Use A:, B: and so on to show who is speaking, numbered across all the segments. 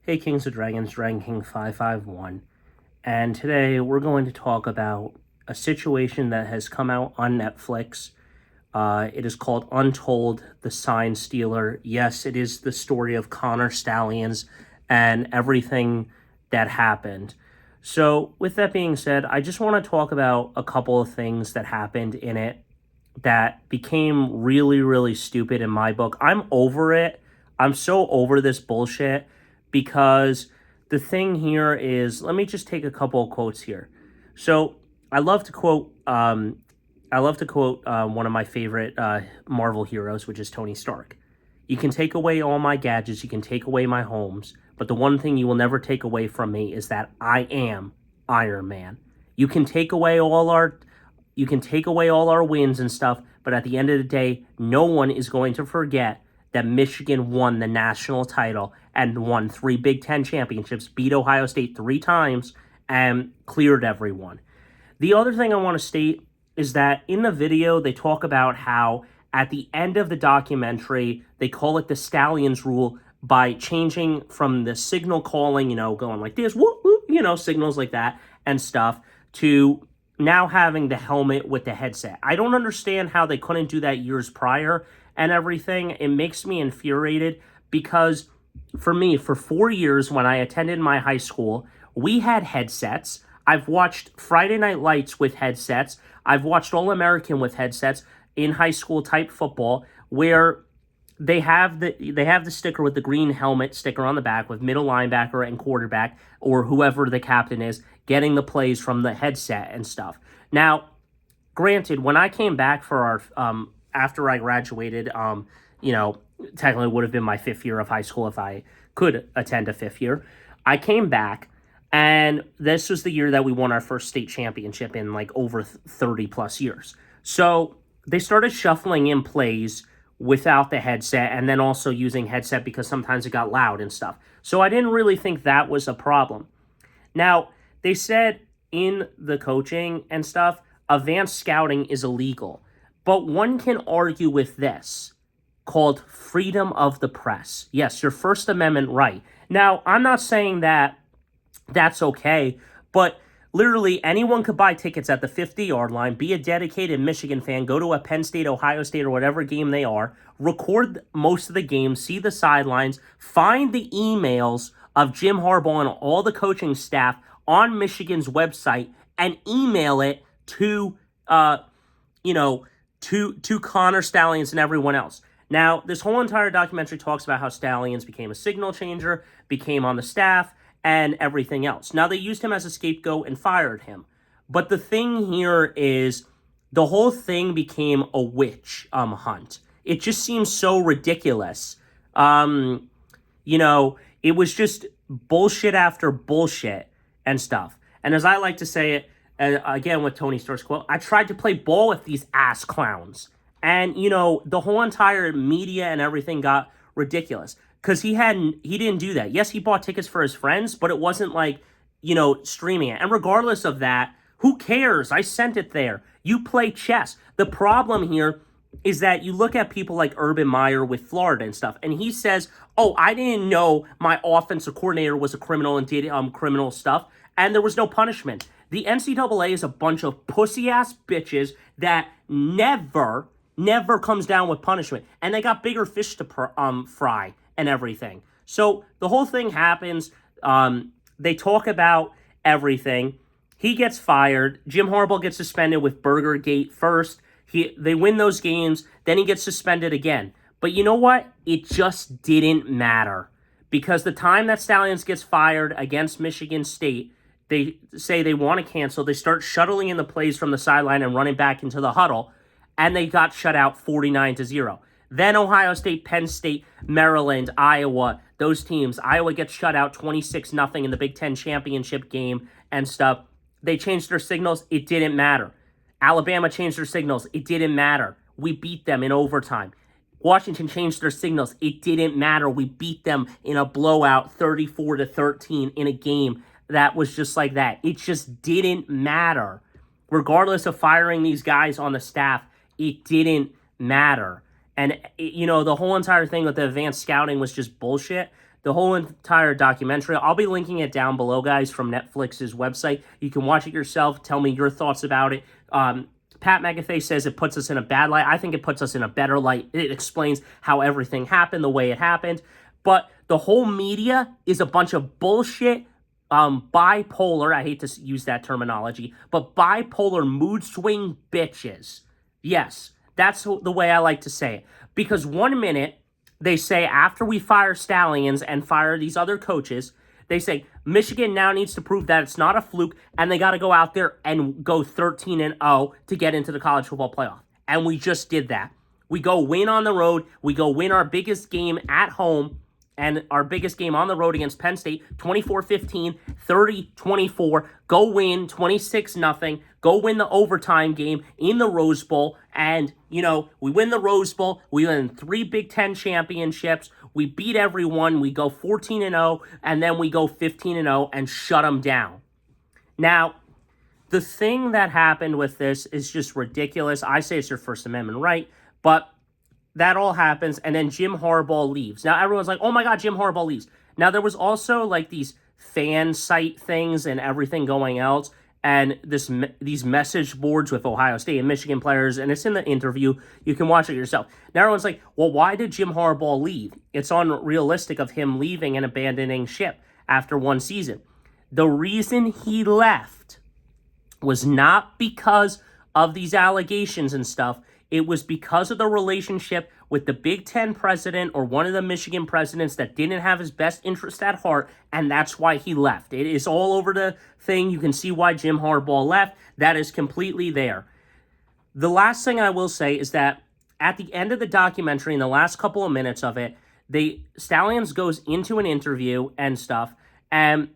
A: Hey Kings of Dragons, Dragon King 551, and today we're going to talk about a situation that has come out on Netflix. It is called Untold, the Sign Stealer. Yes, it is the story of Connor Stallions and everything that happened. So, with that being said, I just want to talk about a couple of things that happened in it that became really, really stupid in my book. I'm over it. I'm so over this bullshit because the thing here is, let me just take a couple of quotes here. So I love to quote. One of my favorite Marvel heroes, which is Tony Stark. You can take away all my gadgets, you can take away my homes, but the one thing you will never take away from me is that I am Iron Man. You can take away all our wins and stuff, but at the end of the day, no one is going to forget that Michigan won the national title and won 3 Big Ten championships, beat Ohio State 3 times, and cleared everyone. The other thing I want to state is that in the video, they talk about how at the end of the documentary, they call it the Stallions rule by changing from the signal calling, going like this, whoop, whoop, signals like that and stuff, to now having the helmet with the headset. I don't understand how they couldn't do that years prior and everything. It makes me infuriated because for me, for 4 years when I attended my high school, we had headsets. I've watched Friday Night Lights with headsets. I've watched All American with headsets in high school type football where they have the sticker with the green helmet sticker on the back with middle linebacker and quarterback or whoever the captain is getting the plays from the headset and stuff. Now, granted, when I came back for our after I graduated, technically would have been my 5th year of high school if I could attend a 5th year. I came back, and this was the year that we won our first state championship in like over 30 plus years. So they started shuffling in plays without the headset and then also using headset because sometimes it got loud and stuff. So I didn't really think that was a problem. Now, they said in the coaching and stuff, advanced scouting is illegal. But one can argue with this, called freedom of the press. Yes, your First Amendment right. Now, I'm not saying that that's okay, but literally anyone could buy tickets at the 50-yard line, be a dedicated Michigan fan, go to a Penn State, Ohio State, or whatever game they are, record most of the game, see the sidelines, find the emails of Jim Harbaugh and all the coaching staff on Michigan's website and email it to Connor Stallions and everyone else. Now, this whole entire documentary talks about how Stallions became a signal changer, became on the staff, and everything else. Now, they used him as a scapegoat and fired him. But the thing here is the whole thing became a witch hunt. It just seems so ridiculous. It was just bullshit after bullshit and stuff. And as I like to say it, again with Tony Stark's quote, I tried to play ball with these ass clowns. And, the whole entire media and everything got ridiculous. Because he didn't do that. Yes, he bought tickets for his friends, but it wasn't like, streaming it. And regardless of that, who cares? I sent it there. You play chess. The problem here is that you look at people like Urban Meyer with Florida and stuff, and he says, oh, I didn't know my offensive coordinator was a criminal and did criminal stuff, and there was no punishment. The NCAA is a bunch of pussy-ass bitches that never comes down with punishment, and they got bigger fish to fry and everything. So the whole thing happens. They talk about everything. He gets fired. Jim Harbaugh gets suspended with Burgergate first. They win those games. Then he gets suspended again. But you know what? It just didn't matter. Because the time that Stallions gets fired against Michigan State, they say they want to cancel. They start shuttling in the plays from the sideline and running back into the huddle. And they got shut out 49-0. Then Ohio State, Penn State, Maryland, Iowa, those teams. Iowa gets shut out 26-0 in the Big Ten championship game and stuff. They changed their signals. It didn't matter. Alabama changed their signals. It didn't matter. We beat them in overtime. Washington changed their signals. It didn't matter. We beat them in a blowout 34-13 in a game that was just like that. It just didn't matter. Regardless of firing these guys on the staff, it didn't matter. And, the whole entire thing with the advanced scouting was just bullshit the whole entire documentary. I'll be linking it down below, guys, from Netflix's website. You can watch it yourself. Tell me your thoughts about it. Pat McAfee says it puts us in a bad light. I think it puts us in a better light. It explains how everything happened, the way it happened. But the whole media is a bunch of bullshit, bipolar, I hate to use that terminology, but bipolar mood swing bitches. Yes, that's the way I like to say it. Because 1 minute, they say after we fire Stallions and fire these other coaches, they say Michigan now needs to prove that it's not a fluke, and they got to go out there and go 13-0 to get into the college football playoff. And we just did that. We go win on the road. We go win our biggest game at home and our biggest game on the road against Penn State, 24-15, 30-24. Go win 26-0. Go win the overtime game in the Rose Bowl. And, we win the Rose Bowl. We win 3 Big Ten championships. We beat everyone. We go 14-0, and then we go 15-0 and shut them down. Now, the thing that happened with this is just ridiculous. I say it's your First Amendment right, but that all happens, and then Jim Harbaugh leaves. Now, everyone's like, oh my God, Jim Harbaugh leaves. Now, there was also, these fan site things and everything going else, and these message boards with Ohio State and Michigan players, and it's in the interview. You can watch it yourself. Now, everyone's like, well, why did Jim Harbaugh leave? It's unrealistic of him leaving and abandoning ship after 1 season. The reason he left was not because of these allegations and stuff. It was because of the relationship with the Big Ten president or one of the Michigan presidents that didn't have his best interest at heart, and that's why he left. It is all over the thing. You can see why Jim Harbaugh left. That is completely there. The last thing I will say is that at the end of the documentary, in the last couple of minutes of it, Stallions goes into an interview and stuff, and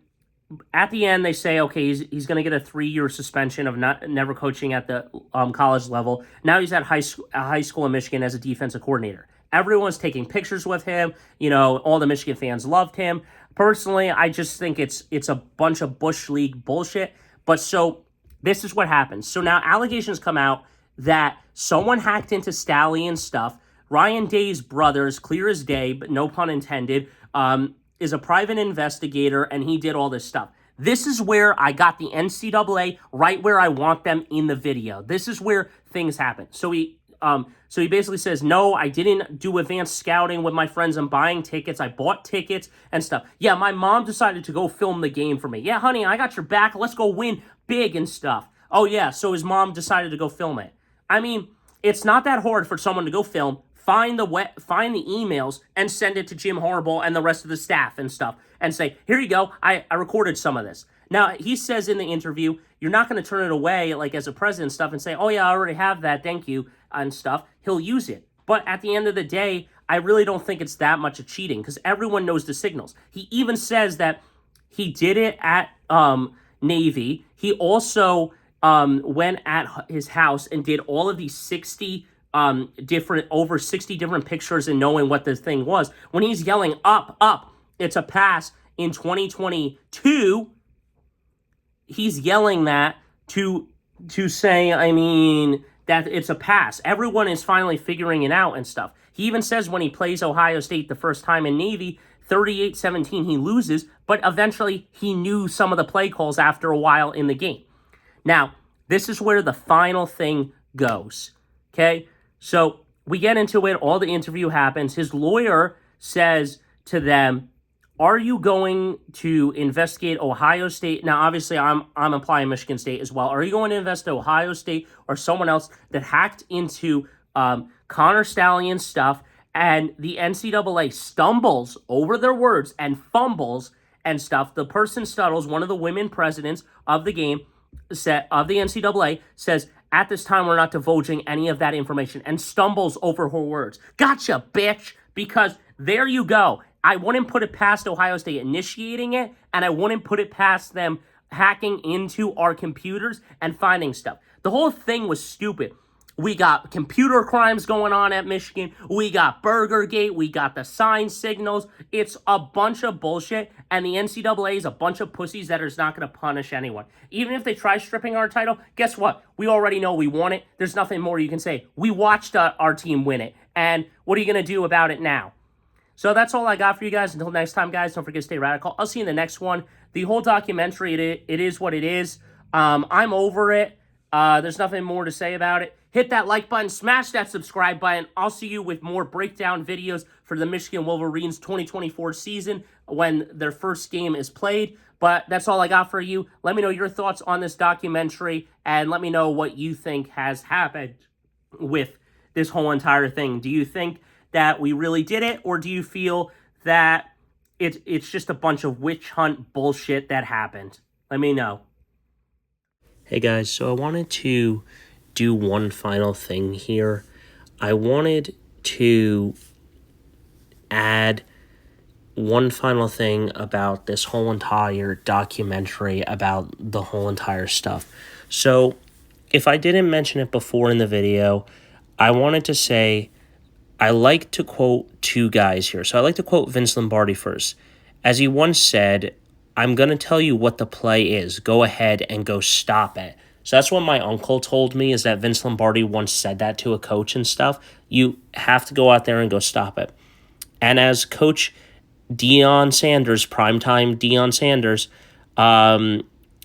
A: at the end, they say, okay, he's going to get a 3-year suspension of never coaching at the college level. Now he's at high school in Michigan as a defensive coordinator. Everyone's taking pictures with him. All the Michigan fans loved him. Personally, I just think it's a bunch of Bush League bullshit. But so this is what happens. So now allegations come out that someone hacked into Stallion stuff. Ryan Day's brothers, clear as day, but no pun intended, is a private investigator, and he did all this stuff. This is where I got the NCAA right where I want them in the video. This is where things happen. So he basically says, no, I didn't do advanced scouting with my friends and buying tickets. I bought tickets and stuff. Yeah, my mom decided to go film the game for me. Yeah, honey, I got your back. Let's go win big and stuff. Oh, yeah, so his mom decided to go film it. I mean, it's not that hard for someone to go film, find the emails, and send it to Jim Harbaugh and the rest of the staff and stuff, and say, here you go, I recorded some of this. Now, he says in the interview, you're not going to turn it away, as a president and stuff, and say, oh yeah, I already have that, thank you, and stuff. He'll use it. But at the end of the day, I really don't think it's that much of cheating, because everyone knows the signals. He even says that he did it at Navy. He also went at his house and did all of these 60 different pictures and knowing what the thing was. When he's yelling up, it's a pass in 2022, he's yelling that to say, that it's a pass. Everyone is finally figuring it out and stuff. He even says when he plays Ohio State the first time in Navy, 38-17, he loses, but eventually he knew some of the play calls after a while in the game. Now, this is where the final thing goes, okay? So we get into it. All the interview happens. His lawyer says to them, are you going to investigate Ohio State? Now, obviously, I'm applying Michigan State as well. Are you going to investigate Ohio State or someone else that hacked into Connor Stallion's stuff? And the NCAA stumbles over their words and fumbles and stuff. The person stuttles, one of the women presidents of the game, of the NCAA, says, at this time, we're not divulging any of that information, and stumbles over her words. Gotcha, bitch, because there you go. I wouldn't put it past Ohio State initiating it, and I wouldn't put it past them hacking into our computers and finding stuff. The whole thing was stupid. We got computer crimes going on at Michigan. We got Burgergate. We got the sign signals. It's a bunch of bullshit, and the NCAA is a bunch of pussies that is not going to punish anyone. Even if they try stripping our title, guess what? We already know we won it. There's nothing more you can say. We watched our team win it, and what are you going to do about it now? So that's all I got for you guys. Until next time, guys, don't forget to stay radical. I'll see you in the next one. The whole documentary, it is what it is. I'm over it. There's nothing more to say about it. Hit that like button, smash that subscribe button. I'll see you with more breakdown videos for the Michigan Wolverines 2024 season when their first game is played. But that's all I got for you. Let me know your thoughts on this documentary, and let me know what you think has happened with this whole entire thing. Do you think that we really did it, or do you feel that it's just a bunch of witch hunt bullshit that happened? Let me know. Hey guys, so I wanted to do one final thing here. I wanted to add one final thing about this whole entire documentary, about the whole entire stuff. So, if I didn't mention it before in the video, I wanted to say I like to quote two guys here. So I like to quote Vince Lombardi first. As he once said, I'm going to tell you what the play is. Go ahead and go stop it. So that's what my uncle told me, is that Vince Lombardi once said that to a coach and stuff. You have to go out there and go stop it. And as Coach Deion Sanders, primetime Deion Sanders,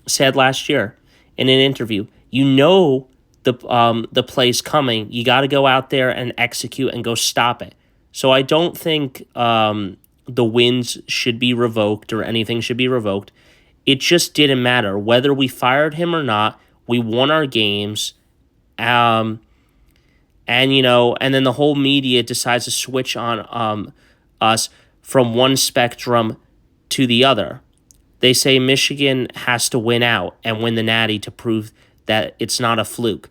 A: said last year in an interview, you know the play's coming. You got to go out there and execute and go stop it. So I don't think the wins should be revoked or anything should be revoked. It just didn't matter whether we fired him or not. We won our games, and and then the whole media decides to switch on us from one spectrum to the other. They say Michigan has to win out and win the Natty to prove that it's not a fluke.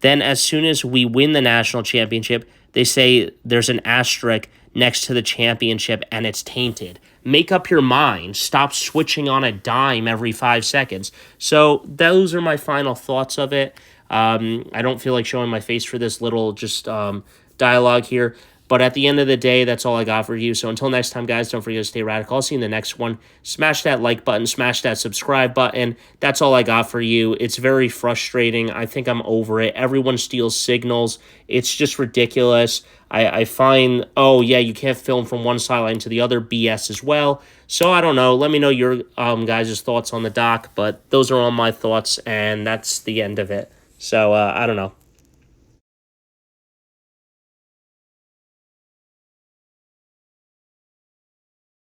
A: Then as soon as we win the national championship, they say there's an asterisk next to the championship and it's tainted. Make up your mind. Stop switching on a dime every 5 seconds. So those are my final thoughts of it. I don't feel like showing my face for this little just dialogue here. But at the end of the day, that's all I got for you. So until next time, guys, don't forget to stay radical. I'll see you in the next one. Smash that like button. Smash that subscribe button. That's all I got for you. It's very frustrating. I think I'm over it. Everyone steals signals. It's just ridiculous. I find, oh, yeah, you can't film from one sideline to the other, BS as well. So I don't know. Let me know your guys' thoughts on the doc. But those are all my thoughts, and that's the end of it. So I don't know.